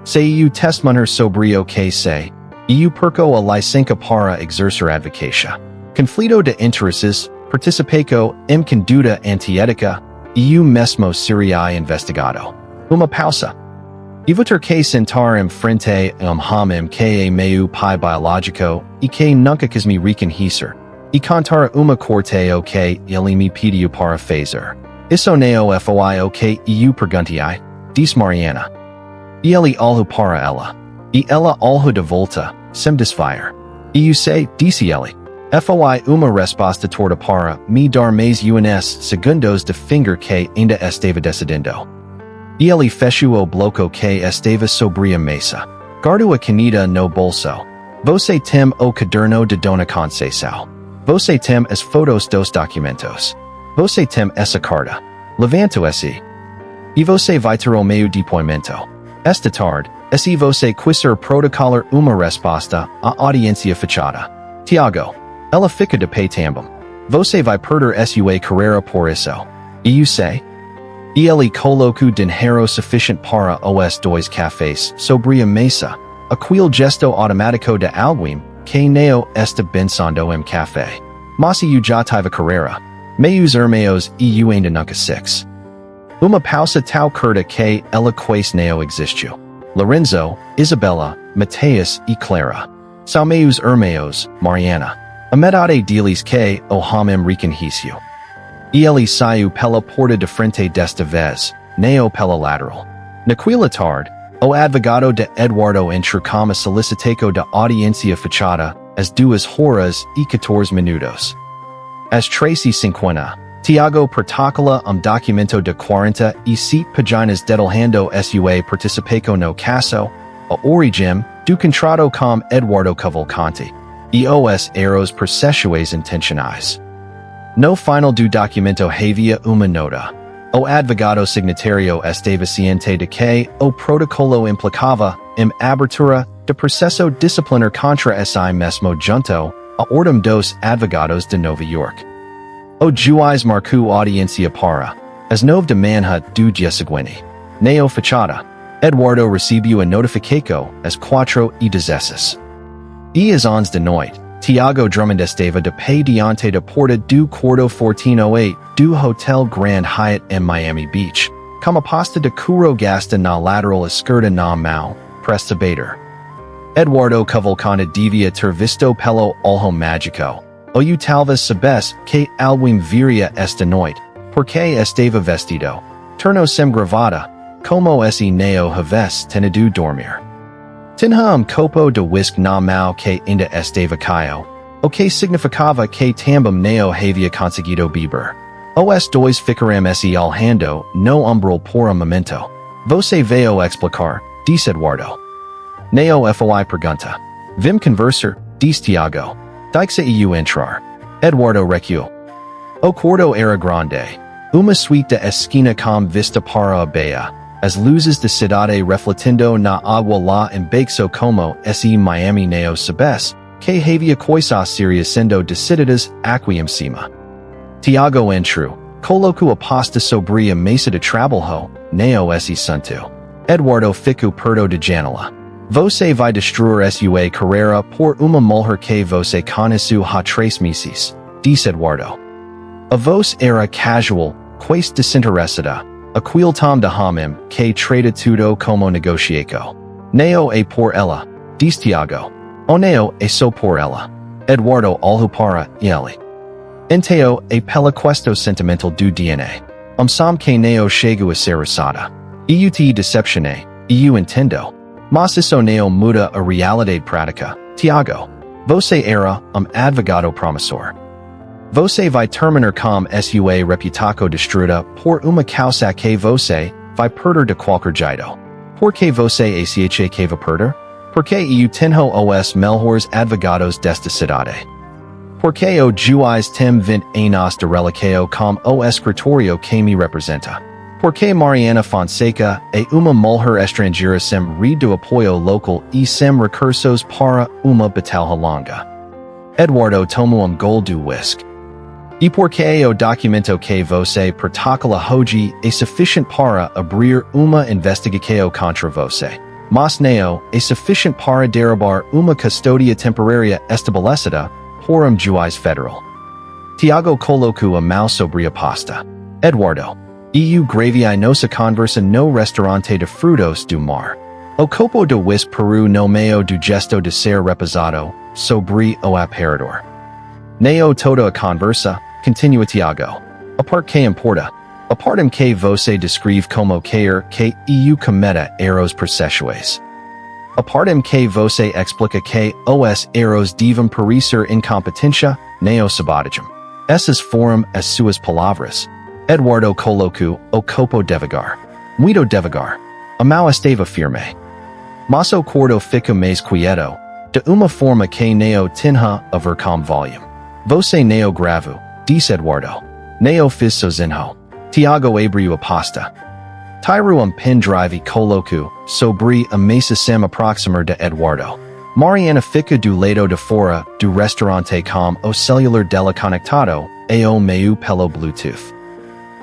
Se eu testemunhar sobre o que sei, eu perco a licença para exercer advocacia. Conflito de interesses, participação em conduta antiética, eu mesmo seria investigado. Uma pausa. Evo ter que sentar em frente homem que é meu pai biológico e que nunca quis me reconhecer, e contar uma corte o que ele me pediu para fazer. Isso não foi o que eu perguntei, disse Mariana. E ele olhou para ela. E ela olhou de volta, sem desfiar. Eu sei, disse ele. Foi uma resposta torta para me dar mais uns segundos de finger que ainda estava decidindo. E ele fechou o bloco que estava sobre a mesa. Guardou a caneta no bolso. Você tem o caderno de Dona Conceição. Você tem as fotos dos documentos. Você tem essa carta. Levanto esse. E você vai ter o meu depoimento. Esta tarde, se você quiser protocolar uma resposta à audiência fechada. Thiago. Ela fica de pé também. Você vai perder sua carreira por isso. Eu sei. E ele colocou dinheiro suficiente para os 2 cafés sobre a mesa. Aquele gesto automático de alguém que não está pensando em café. Mas eu já tive carreira. Meus irmãos e eu ainda nunca 6. Uma pausa tal curta que ela quase não existiu. Lorenzo, Isabella, Mateus e Clara. São meus irmãos, Mariana. A metade deles que o homem reconheceu. E ele saiu pela porta de frente desta vez, não pela lateral. Naquela tarde, o advogado de Eduardo entrou com a solicitação de audiência fechada às 2 horas e 14 minutos. Às 3h50, Thiago protocola documento de 47 páginas detalhando sua participação no caso, a origem do contrato com Eduardo Cavalcanti. E os erros processuais intencionais. No final do documento havia uma nota. O advogado signatário estava ciente de que o protocolo implicava abertura de processo disciplinar contra esse mesmo junto a ordem dos advogados de Nova York. O juiz marcou audiência para as 9 da manhã do dia seguinte. Neo fechada. Eduardo recebeu a notificação às 4h16. E às 11 da noite, Thiago Drummond estava de pé diante da porta do quarto 1408 do Hotel Grand Hyatt em Miami Beach, com a pasta de couro gasta na lateral esquerda na mão, prestes a bater. Eduardo Cavalcanti devia ter visto pelo olho mágico, ou talvez soubesse que alguém viria esta noite, porque estava vestido, terno sem gravata, como se não houvesse tenido dormir. Tinha copo de whisk na mau que ainda estava caio. O que significava que também não havia conseguido beber. Os dois ficaram se alhando no umbral por momento. Você veio explicar, diz Eduardo. Não foi pergunta. Vim conversar, diz Thiago. Dixe eu entrar. Eduardo recuou. O quarto era grande. Uma suite de esquina com vista para a baía. As luzes da cidade refletindo na água lá embaixo como se Miami não sabes, que havia coisas sérias sendo decididas aqui em cima. Thiago entrou, colocou a pasta sobre a mesa de trabalho, não se sentou. Eduardo ficou perto de janela. Você vai destruir sua carreira por uma mulher que você conheceu há 3 meses, disse Eduardo. A voz era casual, quase desinteressada. Aquele tom de homem que trata tudo como negociaco. Não é por ela, diz Thiago. O não é só por ela. Eduardo olhou para ele. Enteo é pela questo sentimental do DNA. Som que não chego a ser usada. Eu te decepcionei, eu entendo. Mas isso não muda a realidade prática, Thiago. Você era advogado promissor. Você vai terminar com sua reputação destruída por uma causa que você vai perder de qualquer jeito. Por que você acha que vai perder? Porque eu tenho os melhores advogados desta cidade. Porque o juiz tem 20 anos de relação com o escritório que me representa. Porque Mariana Fonseca é uma mulher estrangeira sem rede de apoio local e sem recursos para uma batalha longa. Eduardo tomou gol do whisky. E porque o documento que você protocola hoje é suficiente para abrir uma investigação contra você. Mas não é suficiente para derrubar uma custódia temporária estabelecida por juiz federal. Thiago colocou a mão sobre a pasta. Eduardo, eu gravei nossa conversa no restaurante de frutos do mar. O copo de whisky peru no meio do gesto de ser repousado sobre o aparador. Não toda a conversa, continua Thiago. A parte que importa. A parte que você descreve como quer que eu cometa erros processuais. A parte que você explica que os erros devem parecer incompetência, não sabotage. Essas foram as suas palavras. Eduardo colocou o copo devagar. Muito devagar. A mão estava firme. Mas o quarto fica mais quieto, de uma forma que não tinha a ver com volume. Você não gravou, disse Eduardo. Não fiz sozinho. Thiago abriu a pasta. Tirou pendrive e colocou sobre a mesa sem aproximar de Eduardo. Mariana fica do lado de fora do restaurante com o celular dela conectado ao meio pelo Bluetooth.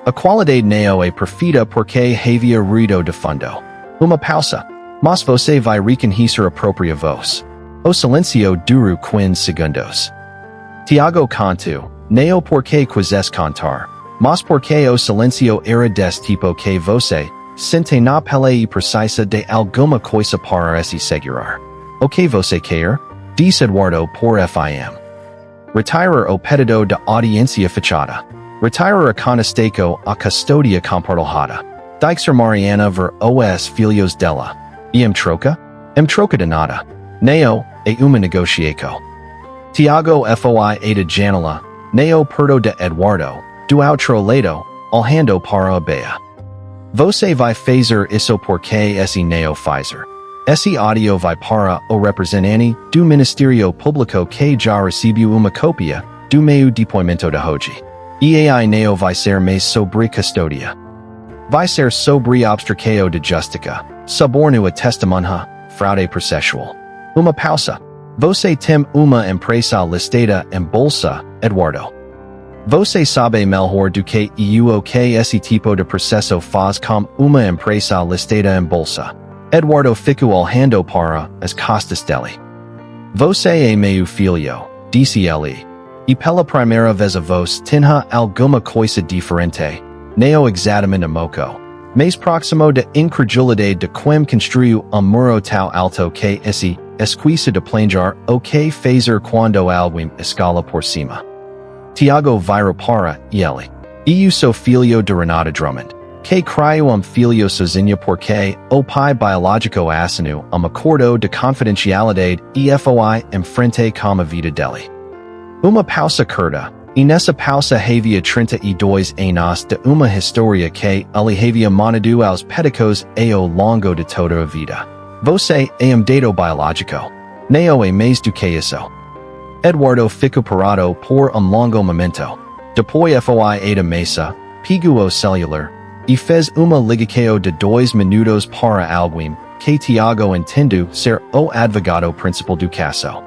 A qualidade não é perfeita porque havia ruído de fundo. Uma pausa. Mas você vai reconhecer a própria voz. O silêncio durou 15 segundos. Thiago contou, não porque quisesse contar, mas porque o silêncio era desse tipo que você sente na pele e precisa de alguma coisa para se segurar. O que você quer? Disse Eduardo por fim. Retirar o pedido da audiência fechada. Retirar a contestação a custódia compartilhada. Deixar Mariana ver os filhos dela. E troca? Troca de nada. Não é uma negociação. Thiago foi a de janela, não perto de Eduardo, do outro lado, olhando para a baía. Você vai fazer isso porque esse não fazer. Esse áudio vai para o representante do Ministério Público que já recebeu uma cópia do meu depoimento de hoje. E aí não vai ser mais sobre custódia. Vai ser sobre obstáculo de justiça, suborno a testemunha, fraude processual. Uma pausa. Você tem uma empresa listada em bolsa, Eduardo. Você sabe melhor do que eu o que esse tipo de processo faz com uma empresa listada em bolsa. Eduardo ficou olhando para as costas dele. Você é meu filho, disse ele. E pela primeira vez a voz tinha alguma coisa diferente. Não exatamente moco, mas próximo da incredulidade de quem construiu muro tão alto que esse esquece de planejar o que fazer quando alguém escala por cima. Thiago virou para ele. Eu sou filho de Renata Drummond, que criou filho sozinho porque o pai biológico assinou acordo de confidencialidade e foi em frente com a vida dele. Uma pausa curta, e nessa pausa havia 32 anos de uma história que ele havia mandado aos pedicos ao longo de toda a vida. Você é dado biológico. Não é mais do que isso. Eduardo ficou parado por longo momento. Depois foi da mesa, pegou o celular, e fez uma ligação de 2 minutos para alguém que Thiago entendeu ser o advogado principal do caso.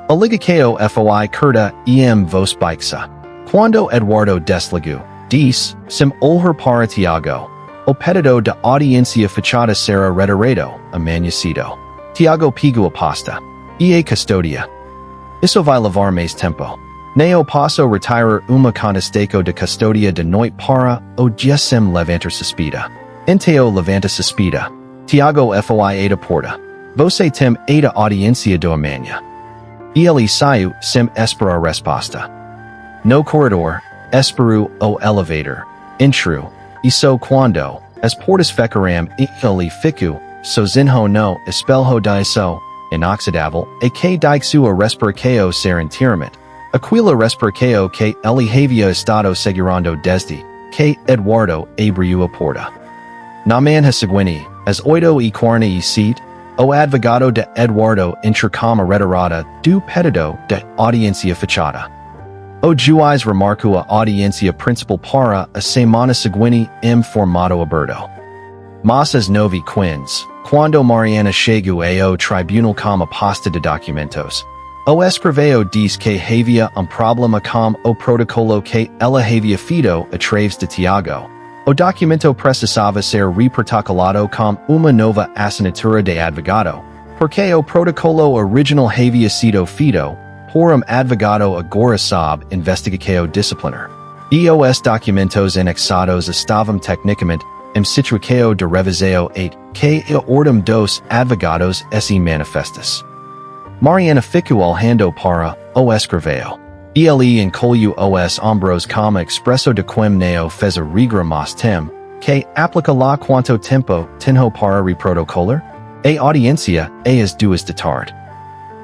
A ligação foi curta e voz baixa. Quando Eduardo desligou, disse, sem olhar para Thiago, o pedido de audiência fechada será retirado, amanhecido. Thiago pegou a pasta. E a custodia. Isso vai levar mais tempo. Não posso retirar uma contestação de custodia de noite para o dia sem levantar suspeita. Então levanta suspeita. Thiago foi da porta. Você tem a audiência do amanhã. E ele saiu sem esperar resposta. No corredor, esperou o elevador. Entrou. E quando as portas fecharam e ele ficou sozinho no espelho disso, inoxidável, e que dixu a respiração ser inteiramente. Aquila respiração que ele havia estado segurando desde que Eduardo abriu a porta. Na manhã seguinte, às 8:47, o advogado de Eduardo entrou com a retirada do pedido de audiência fechada. O juiz remarcou a audiência principal para a semana seguinte em formato aberto. Mas às 9:15, quando Mariana chegou ao tribunal com a pasta de documentos, o escrivão disse que havia problema com o protocolo que ela havia feito através de Thiago. O documento precisava ser reprotocolado com uma nova assinatura de advogado, porque o protocolo original havia sido feito por advogado agora sob investigação disciplinar. E os documentos anexados estavam tecnicamente em situação de revisão que a ordem dos advogados manifestas. Mariana ficou olhando para o escrivão. E ele encolheu os ombros como expresso de quem não fez a regra mas tem, que aplica lá quanto tempo tenho para reprotocolar? A audiência é às 2 da tarde.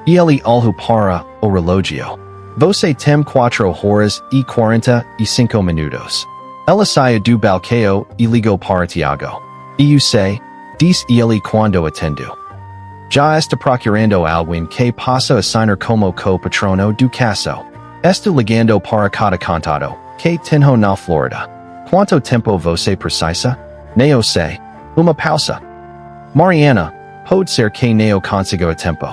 E ele olhou para o relógio. Você tem 4:45 minutos. Ela saiu do balcão e ligou para Thiago. E eu sei, disse ele quando atendeu. Já está procurando alguém que possa assinar como co-patrono do caso. Estou ligando para cada contado que tenho na Flórida. Quanto tempo você precisa? Não sei. Uma pausa. Mariana, pode ser que não consiga a tempo.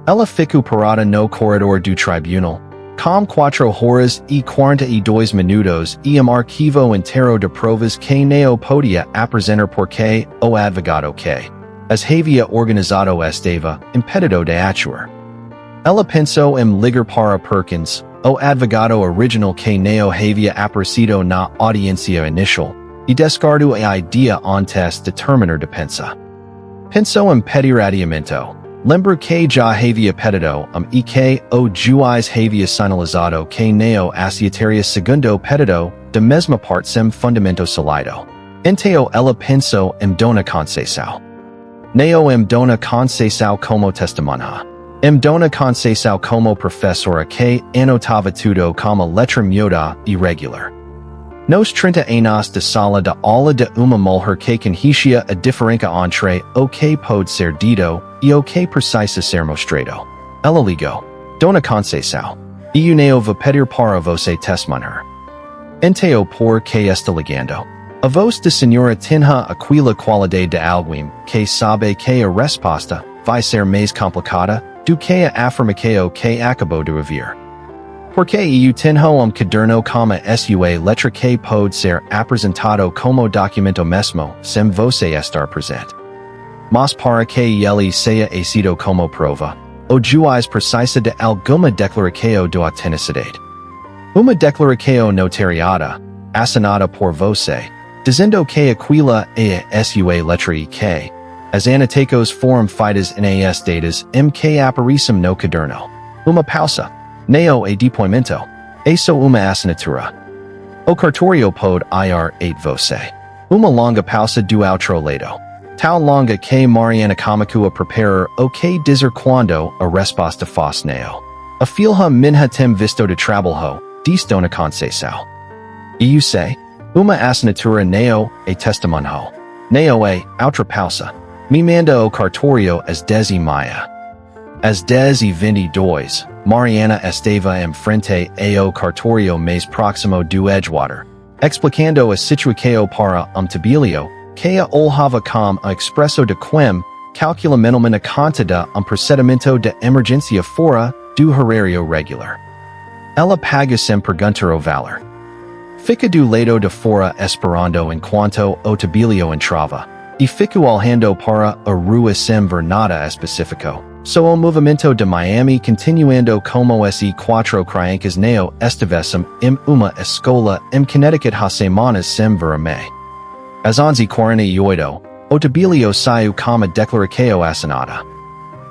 Ela ficou parada no corredor do tribunal, com 4:42 minutos e arquivo inteiro de provas que não podia apresentar porque o advogado que as havia organizado estava impedido de atuar. Ela pensou em ligar para Perkins, o advogado original que não havia aparecido na audiência inicial, e descartou a ideia antes de terminar de pensar. Pensou em pedir adiamento. Lembro que já havia pedido e que o juiz havia sinalizado que não aceitaria segundo pedido da mesma parte sem fundamento sólido. Então ela pensou em dona conceição. Não em dona conceição como testemunha. Em dona conceição como professora que anotava tudo como letra miúda e regular. Nos 30 anos de sala de aula de uma mulher que conhecia a diferença entre o que pode ser dito e o que precisa ser mostrado. Ela ligou. Dona Conceição. E eu não vou pedir para você testemunhar. Então por que está ligando? A voz da senhora tinha aquela qualidade de alguém que sabe que a resposta vai ser mais complicada do que a afirmação que acabou de ouvir. Porque eu tenho caderno como sua letra que pode ser apresentado como documento mesmo sem você estar presente. Mas para que ele seja aceito como prova, o juiz precisa de alguma declaração de autenticidade. Uma declaração notariada, assinada por você, dizendo que aquela é a sua letra e que as anotações foram feitas nas datas em que aparecem no caderno. Uma pausa. Não é depoimento. É só uma assinatura. O cartório pode ir você. Uma longa pausa do outro lado. Tão longa que Mariana começou a preparar o que dizer quando a resposta fosse não. A filha minha tem visto de trabalho, disto na conceição. E eu sei, uma assinatura não é testemunho. Não é, outra pausa. Me manda o cartório às 10h30. Às 10h22, Mariana estava em frente ao cartório mais próximo do Edgewater, explicando a situação para trabalho, que a olhava com a expresso de quem calcula mentalmente a conta de procedimento de emergência fora do horário regular. Ela paga sem perguntar o valor. Fica do lado de fora esperando enquanto o trabalho entrava, e fico olhando para a rua sem ver nada específico. So o movimento de Miami continuando como esse quatro crianças não estivessem em uma escola em Connecticut há semanas sem ver a mãe. Às 11h48, o trabalho saiu com a declaração assinada.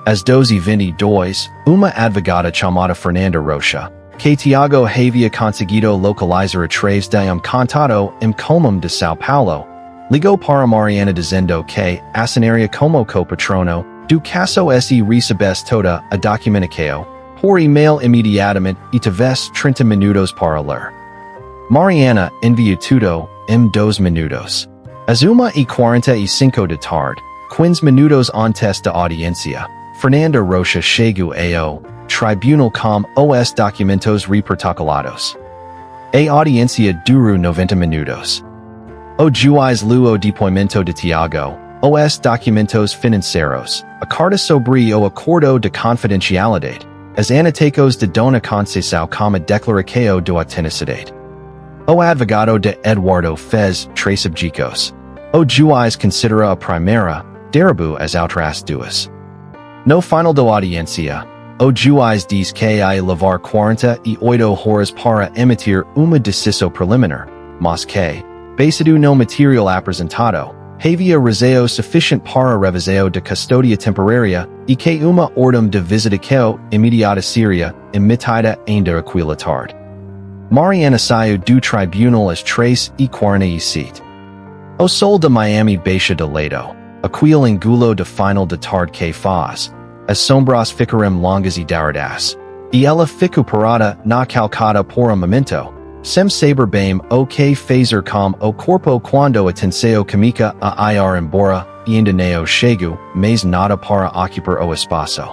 Às 12h22, uma advogada chamada Fernanda Rocha, que Thiago havia conseguido localizar através de contato em comum de São Paulo, ligou para Mariana dizendo que assinaria como co-patrono do caso se recebesse toda a documentação por e-mail imediatamente e tivesse 30 minutos para ler. Mariana enviou tudo em 2 minutos. Às 1h45 da tarde, 15 minutos antes da audiência, Fernanda Rocha chegou ao tribunal com os documentos reprotocolados. A audiência durou 90 minutos. O juiz leu o depoimento de Thiago, os documentos financeiros, a carta sobre o acordo de confidencialidade, as annotações de Dona Conceição com a declaração de autenticidade. O advogado de Eduardo fez 3 objeções. O juiz considera a primeira, derrubou as outras 2. No final da audiência, o juiz diz que ia levar 48 horas para emitir uma decisão preliminar, mas que, basado no material apresentado, havia razão suficiente para revisão de custódia temporária e que uma ordem de visitação imediata seria emitida ainda aquela tarde. Mariana saiu do tribunal às 3h47. O sol de Miami baixa de lado, aquele engulo de final de tarde que faz, as sombras ficarem longas e douradas, e ela ficou parada na calcada por momento, sem saber bem o que fazer com o corpo quando a tensão comica a ir embora e ainda não chegou, mas nada para ocupar o espaço.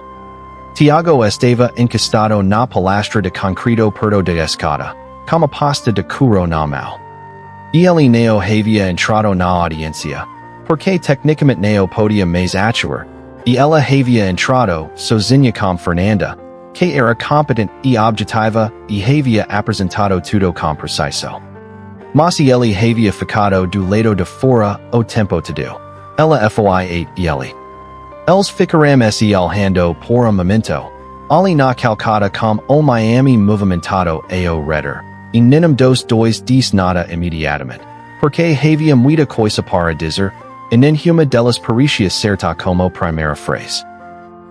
Thiago estava encostado na palastra de concreto perto da escada, com a pasta de couro na mão. E ele não havia entrado na audiência, porque tecnicamente não podia mais atuar, e ela havia entrado sozinha com Fernanda, que era competente e objetiva e havia apresentado tudo com precisão. Mas ele havia ficado do lado de fora o tempo todo. Ela foi e ele. Eles ficaram se olhando por momento, ali na calcada com o Miami movimentado ao redor, e nenhum dos dois disse nada imediatamente, porque havia muita coisa para dizer, e nenhuma delas parecia certa como primeira frase.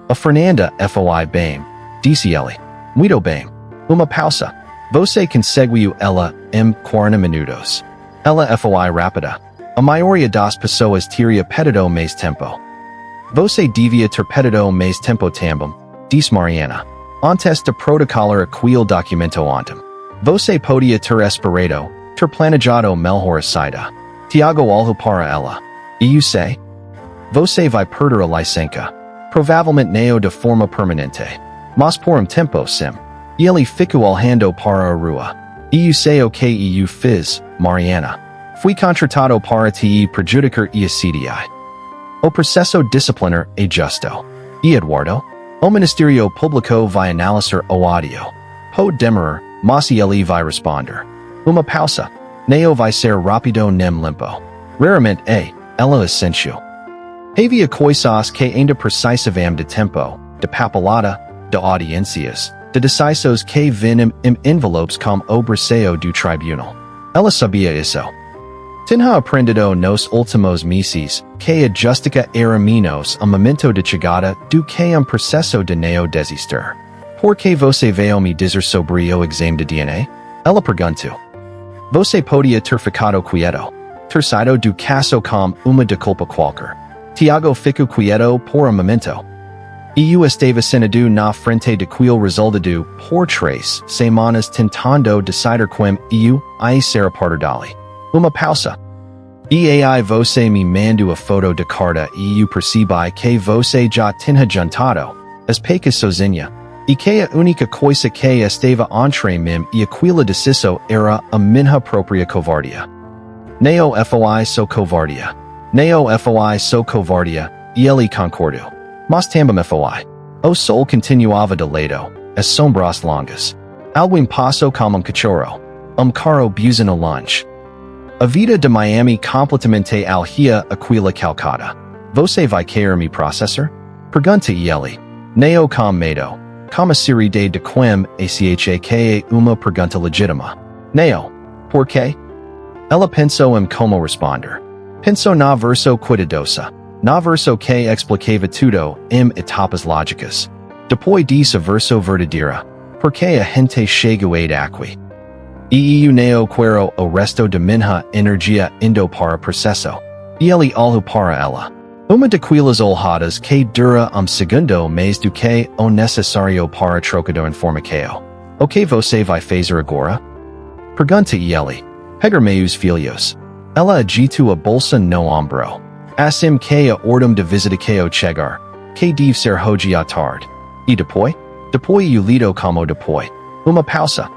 A Fernanda foi bem, disse ele. Muito bem. Uma pausa. Você conseguiu ela em 40 minutos. Ela foi rápida. A maioria das pessoas teria pedido mais tempo. Você devia ter pedido mais tempo também, disse Mariana. Antes de protocolar aquele documento ontem. Você podia ter esperado, ter planejado melhor a saída. Thiago olhou para ela. E eu sei? Você vai perder a licença. Provavelmente não de forma permanente. Mas por tempo sim. E ele ficou olhando para a rua. E eu sei o que eu fiz, Mariana. Fui contratado para te prejudicar e CDI. O processo disciplinar é justo. E Eduardo? O Ministério Público vai analisar o audio. Pode demorar, mas ele vai responder. Uma pausa. Não vai ser rápido nem limpo. Raramente ela assentiu. Havia coisas que ainda precisavam de tempo, de papelada, de audiências, de decisões que vinham em envelopes com o braço do tribunal. Ela sabia isso. Tinha aprendido nos últimos meses que a justiça era menos um momento de chegada do que processo de não desistir. Por que você veio me dizer sobre o exame de DNA? Ela perguntou. Você podia ter ficado quieto. terceiro do caso com uma de culpa qualquer. Tiago fico quieto por momento. Eu estava sentado na frente de quil resultado por 3 semanas tentando decidir quem eu ia ser a partir dali. Uma pausa. E aí você me mandou a foto de carta e eu percebi que você já tinha jantado, as pecas sozinha, e que a única coisa que estava entre mim e aquela decisão era a minha própria covardia. Neo foi so covardia. Neo foi so covardia, e ele concordou. Mas também foi. O sol continuava de lado, as sombras longas. Alguém passou como cachorro. Carro busa no lunch. A vida de Miami completamente alheia aquela calcada. Você vai querer me processar? Pergunta ele. Neo com medo. Como a série de quem acha que é uma pergunta legítima. Neo. Por quê? Ela pensou em como responder. Pensou na verso cuidadosa. Na verso que explicava tudo em etapas lógicas. Depois disso verso verdadeira. Porque a gente chegou aqui. E eu não quero o resto de minha energia indo para processo. E ele olhou para ela. Uma daquelas olhadas que dura segundo mais do que o necessário para trocar informação. O que você vai fazer agora? Pergunta ele. Pegar meus filhos. Ela agitou a bolsa no ombro. Assim que a ordem de visita que chegar. Que deve ser hoje à tarde. E depois? Depois eu lido como depois. Uma pausa.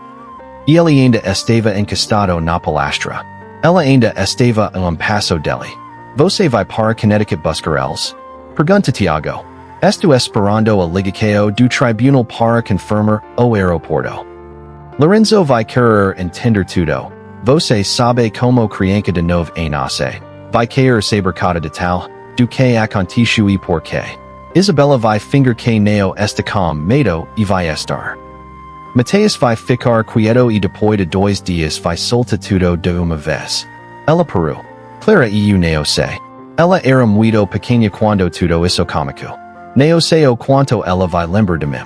Ele ainda estava encostado na palastra. Ela ainda estava em passo dele. Você vai para Connecticut buscar eles? Pergunta Tiago. Estou esperando a ligação do tribunal para confirmar o aeroporto. Lorenzo vai querer entender tudo. Você sabe como criança de novo nasce. Vai querer saber cada detalhe do que aconteceu e porquê. Isabela vai fingir que não está com medo e vai estar. Mateus vai ficar quieto e depois de 2 dias vai soltar tudo de uma vez. Ela parou. Clara e eu não sei. Ela era muito pequena quando tudo isso começou. Não sei o quanto ela vai lembrar de mim.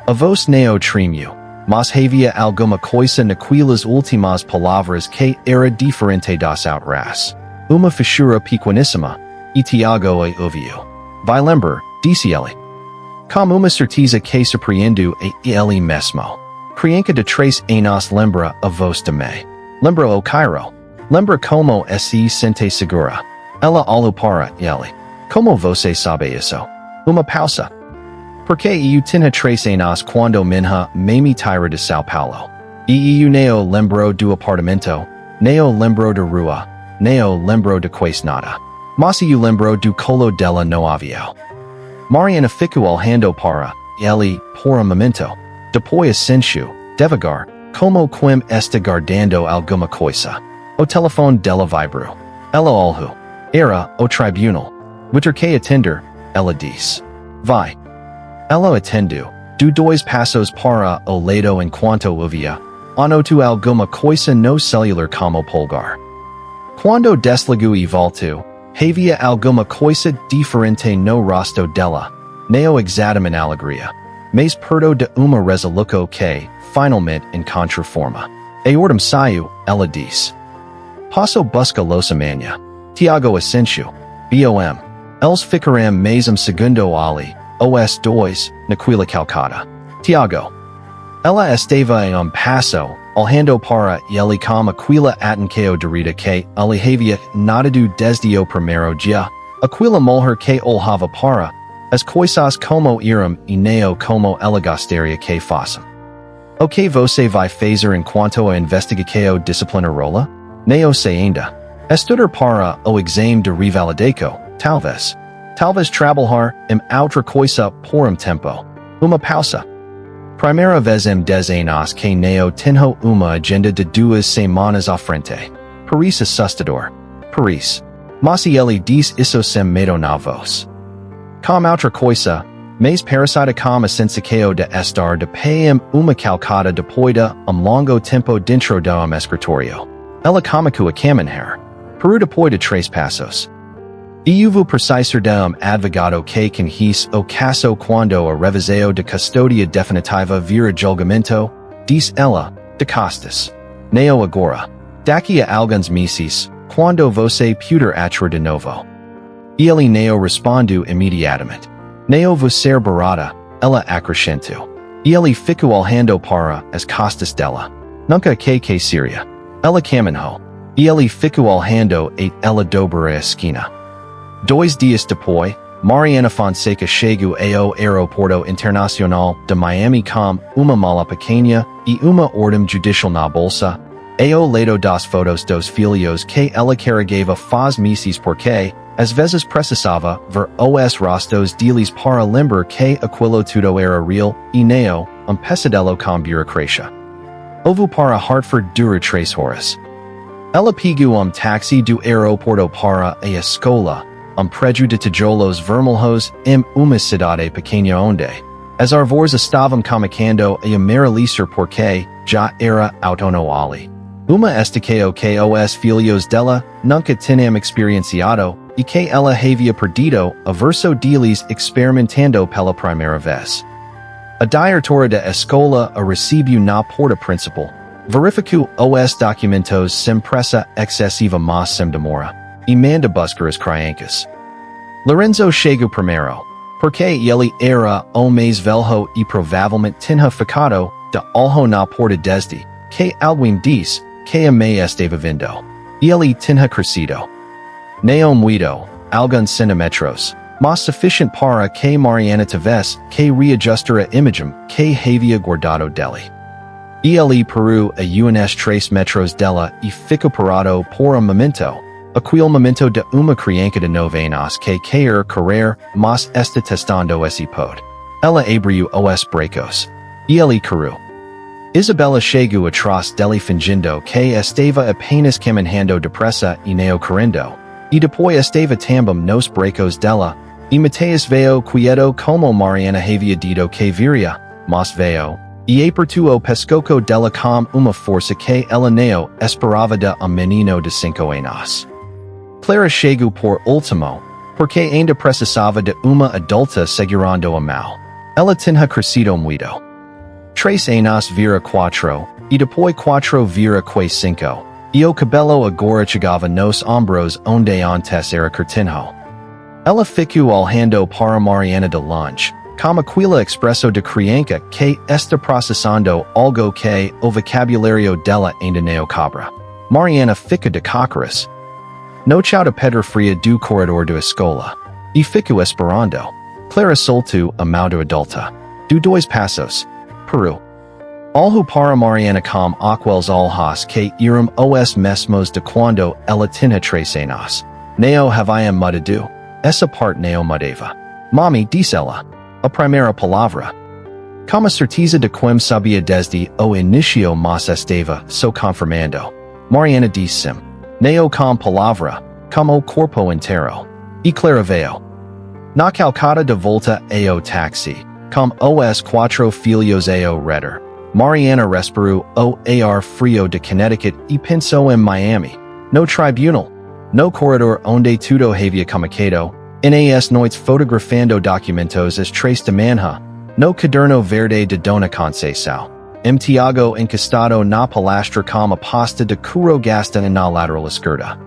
A voz não tremeu, mas havia alguma coisa naquelas últimas palavras que era diferente das outras. Uma fissura pequeníssima, e Tiago a ouviu. Vai lembrar, disse ele. Com uma certeza que surpreendeu a ele mesmo. Criança de 3 anos lembra a voz de mãe. Lembra o Cairo. Lembra como se sente segura. Ela olhou para ele. Como você sabe isso? Uma pausa. Porque eu tinha 3 anos quando minha mãe tira de São Paulo. E eu não lembro do apartamento, não lembro da rua, não lembro de quase nada. Mas eu lembro do colo dela no avião. Mariana ficou olhando para ele por momento. Depois sentiu, devagar, como quem está guardando alguma coisa. O telefone dela vibrou. Ela olhou. Era o tribunal. Vitor que atender, ela disse. Vai. Ela atendeu. Do 2 passos para o lado enquanto ouvia. Anotou alguma coisa no celular como polgar. Quando desligou e voltou, havia alguma coisa diferente no rosto dela. Não exatamente alegria. Mas perto de uma resolução que, finalmente, encontrou forma. A ordem saiu, ela disse. Passo busca los amanhã. Tiago assentiu. BOM. Eles ficarão mesmo segundo ali, os 2, naquela calcada. Tiago. Ela estava em passo, olhando para ele como aquela atenção dirida que ele havia notado desde o primeiro dia, aquela mulher que olhava para as coisas como eram e não como ela gostaria que fossem. O que você vai fazer enquanto a investigação disciplinarola? Não sei ainda. Estudar para o exame de revalidação, talvez. Talvez trabalhar em outra coisa por tempo. Uma pausa. Primeira vez em 10 anos que não tenho uma agenda de 2 semanas à frente. Por isso assustador. Por isso. Mas ele diz isso sem medo na voz. Com outra coisa, mas parecida com a sensação de estar de pé em uma calcada depois de longo tempo dentro de escritório. Ela começou a caminhar. Por depois de 3 passos. Eu vou precisar de advogado que conhece o caso quando a revisão de custódia definitiva vir a julgamento, diz ela, de costas. Não agora. Daqui a alguns meses, quando você puder attuar de novo. Ele neo respondu imediatamente. Neo você barata, ela acrescentou. Ele ficou olhando para as costas dela. Nunca que seria. Ela caminhou. Ele ficou olhando ela dobra a esquina. 2 dias depois, Mariana Fonseca chegou ao aeroporto internacional de Miami com uma mala pequena e uma ordem judicial na bolsa. Ao lado das fotos dos filhos que ela carregava faz meses porque, às vezes precisava ver os rostos deles para lembrar que aquilo tudo era real e não pesadelo com burocracia. Houve para Hartford dura 3 horas. Ela pegou táxi do aeroporto para a escola, prédio de tijolos vermelhos uma cidade pequena onde as árvores estavam começando a amarelecer porque já era outono ali. Uma estação que os filhos dela nunca tinham experienciado e que ela havia perdido a verso deles experimentando pela primeira vez. A diretora da escola a recebeu na porta principal, verificou os documentos sem pressa excessiva mas sem demora, e manda buscar as crianças. Lorenzo chegou primeiro, porque ele era o mais velho e provavelmente tinha ficado de olho na porta desde que alguém disse que a mãe estava vindo. Ele tinha crescido. Não muito, alguns centímetros, mas suficiente para que Mariana tivesse que reajustar a imagem que havia guardado dele. Ele parou a uns 3 metros dela e ficou parado por momento, aquele momento de uma criança de 9 anos que quer correr, mas está testando esse pod. Ela abriu os bracos. Ele correu. Isabella chegou atrás dele fingindo que estava apenas caminhando depressa e não correndo, e depois estava também nos bracos dela, e Mateus veio quieto como Mariana havia dito que viria, mas veio, e apertou o pescoço dela com uma força que ela não esperava de menino de 5 anos. Clara chegou por último, porque ainda precisava de uma adulta segurando a mão. Ela tinha crescido muito. 3 anos vira 4, e depois 4 vira 5, e o cabelo agora chegava nos ombros onde antes era curtinho. Ela ficou olhando para Mariana de longe, com aquela expressão de criança que está processando algo que o vocabulário dela ainda não cabra. Mariana fica de cócoras. No chão de pedra fria do corredor da escola, e ficou esperando. Clara soltou a mão do adulta. Do 2 passos. Peru. Olho para Mariana com aqueles olhos que eram os mesmos de quando ela tinha 3 anos. Não haviam mudado. Essa parte não mudava. Mami, disse ela. A primeira palavra. Com a certeza de quem sabia desde o início mas estava so confirmando. Mariana disse sim. Não com palavra, como o corpo inteiro. E Clara veio. Na calcada de volta ao táxi, com os 4 filhos ao redor. Mariana respirou o ar frio de Connecticut e pensou em Miami. No tribunal. No corredor onde tudo havia começado. Nas noites fotografando documentos as 3 da manhã. No caderno verde de Dona Conceição. Thiago encostado na palestra com a pasta de couro gasta na lateral esquerda.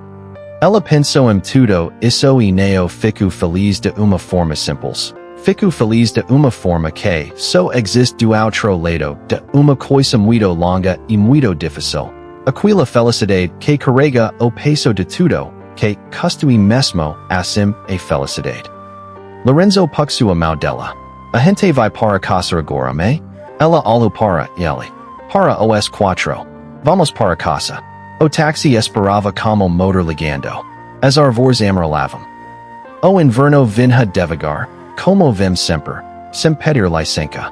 Ela pensou em tudo isso e não ficou feliz de uma forma simples. Fico feliz de uma forma que só existe do outro lado de uma coisa muito longa e muito difícil. Aquela felicidade que carrega o peso de tudo, que constitui mesmo assim a felicidade. Lorenzo puxou a mão dela. A gente vai para casa agora, me? Ela olhou para ele. Para os 4. Vamos para casa. O táxi esperava como motor ligando. As árvores amarelavam. O inverno vinha devagar. Como vem sempre, sem pedir licença.